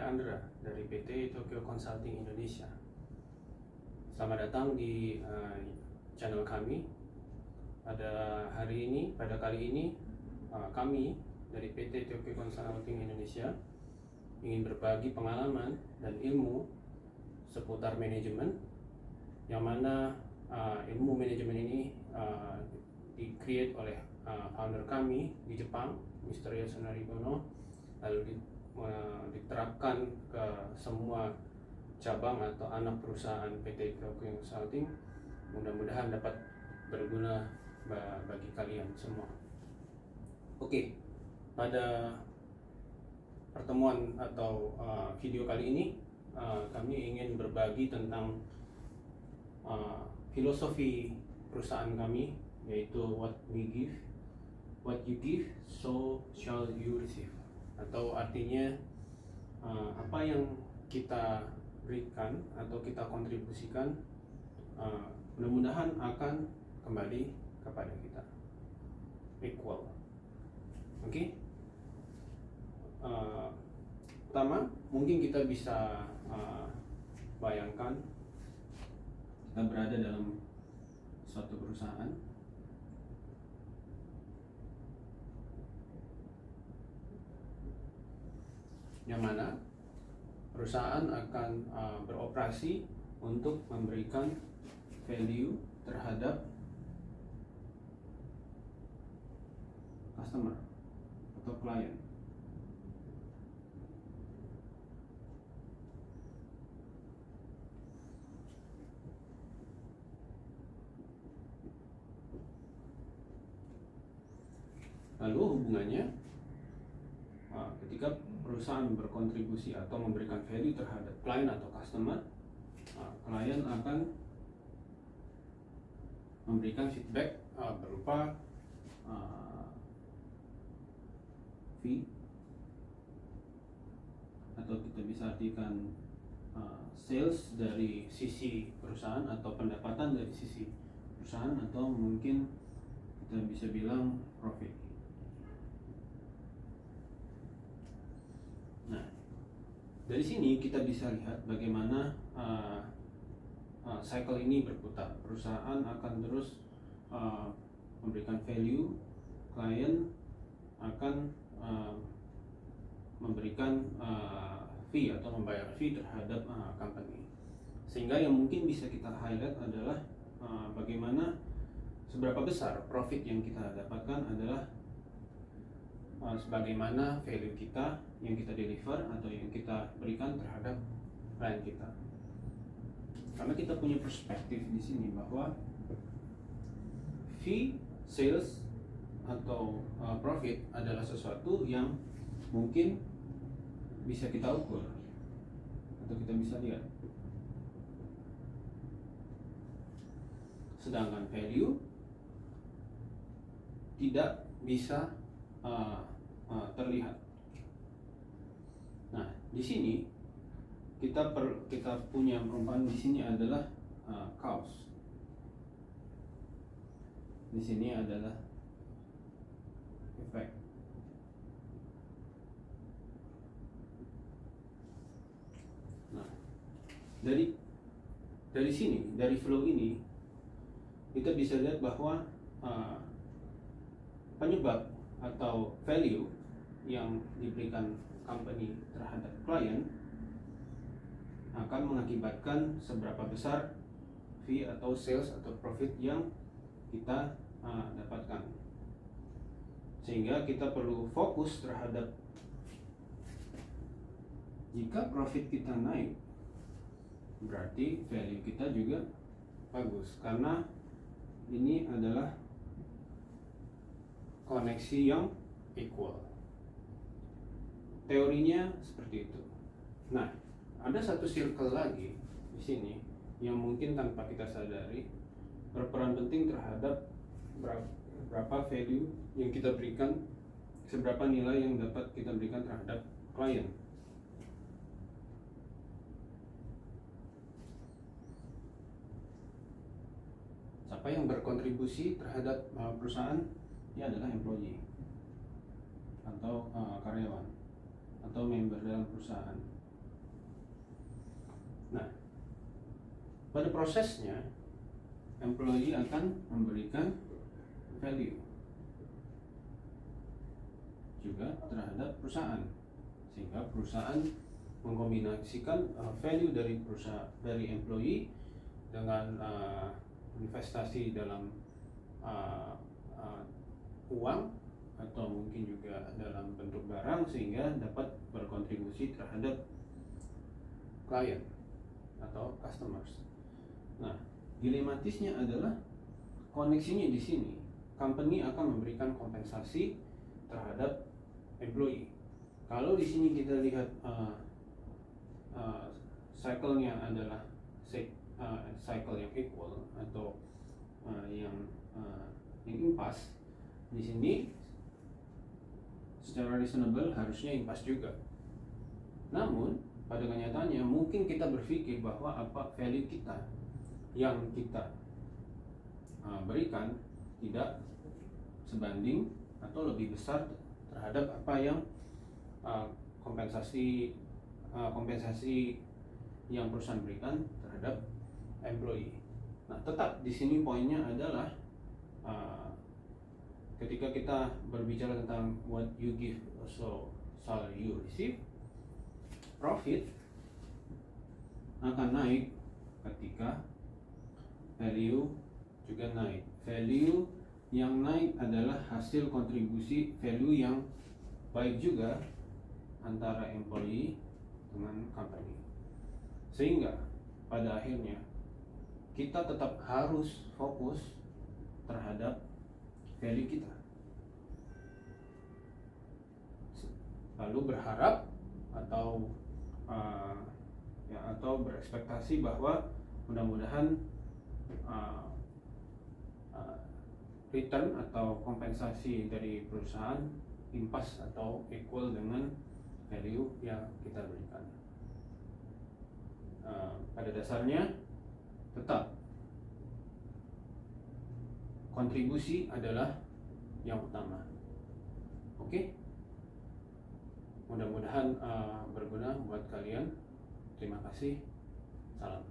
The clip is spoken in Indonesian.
Saya Andra dari PT Tokyo Consulting Indonesia. Selamat datang di channel kami. Pada kali ini kami dari PT Tokyo Consulting Indonesia ingin berbagi pengalaman dan ilmu seputar manajemen, yang mana ilmu manajemen ini di-create oleh founder kami di Jepang, Mr. Yasunari Gono, lalu diterapkan ke semua cabang atau anak perusahaan PT Tokyo Consulting. Mudah-mudahan dapat berguna bagi kalian semua. Oke, pada pertemuan atau video kali ini kami ingin berbagi tentang filosofi perusahaan kami, yaitu what you give, so shall you receive. Atau artinya apa yang kita berikan atau kita kontribusikan mudah-mudahan akan kembali kepada kita, equal. Oke. Pertama, mungkin kita bisa bayangkan kita berada dalam suatu perusahaan yang mana perusahaan akan beroperasi untuk memberikan value terhadap customer atau klien. Lalu hubungannya ketika perusahaan berkontribusi atau memberikan value terhadap klien atau customer, klien akan memberikan feedback berupa fee, atau kita bisa artikan sales dari sisi perusahaan atau pendapatan dari sisi perusahaan, atau mungkin kita bisa bilang profit. Nah, dari sini kita bisa lihat bagaimana cycle ini berputar. Perusahaan akan terus memberikan value, klien akan memberikan fee atau membayar fee terhadap company. Sehingga yang mungkin bisa kita highlight adalah bagaimana seberapa besar profit yang kita dapatkan adalah sebagaimana value kita yang kita deliver atau yang kita berikan terhadap klien kita. Karena kita punya perspektif di sini bahwa fee, sales atau profit adalah sesuatu yang mungkin bisa kita ukur atau kita bisa lihat. Sedangkan value tidak bisa terlihat. Nah, di sini kita punya perumpamaan di sini adalah cause. Di sini adalah effect. Nah, dari sini, dari flow ini kita bisa lihat bahwa penyebab atau value yang diberikan company terhadap klien akan mengakibatkan seberapa besar fee atau sales atau profit yang kita dapatkan. Sehingga kita perlu fokus terhadap, jika profit kita naik berarti value kita juga bagus, karena ini adalah koneksi yang equal. Teorinya seperti itu. Nah, ada satu circle lagi di sini yang mungkin tanpa kita sadari berperan penting terhadap berapa value yang kita berikan, seberapa nilai yang dapat kita berikan terhadap klien. Siapa yang berkontribusi terhadap perusahaan? Ini adalah employee atau karyawan atau member dalam perusahaan. Nah, pada prosesnya employee akan memberikan value juga terhadap perusahaan, sehingga perusahaan mengkombinasikan value dari employee dengan investasi dalam uang atau mungkin juga dalam bentuk barang, sehingga dapat berkontribusi terhadap klien atau customers. Nah, dilematisnya adalah koneksinya di sini. Company akan memberikan kompensasi terhadap employee. Kalau di sini kita lihat cycle-nya adalah cycle yang equal atau yang impas, di sini secara reasonable harusnya impas juga. Namun pada kenyataannya mungkin kita berpikir bahwa apa value kita yang kita berikan tidak sebanding atau lebih besar terhadap apa yang kompensasi yang perusahaan berikan terhadap employee. Nah, tetap di sini poinnya adalah ketika kita berbicara tentang what you give so salary you receive, profit akan naik ketika value juga naik. Value yang naik adalah hasil kontribusi value yang baik juga antara employee dengan company, sehingga pada akhirnya kita tetap harus fokus terhadap value kita, lalu berharap atau berekspektasi bahwa mudah-mudahan return atau kompensasi dari perusahaan impas atau equal dengan value yang kita berikan. Pada dasarnya tetap kontribusi adalah yang utama. Oke? Mudah-mudahan berguna buat kalian. Terima kasih. Salam.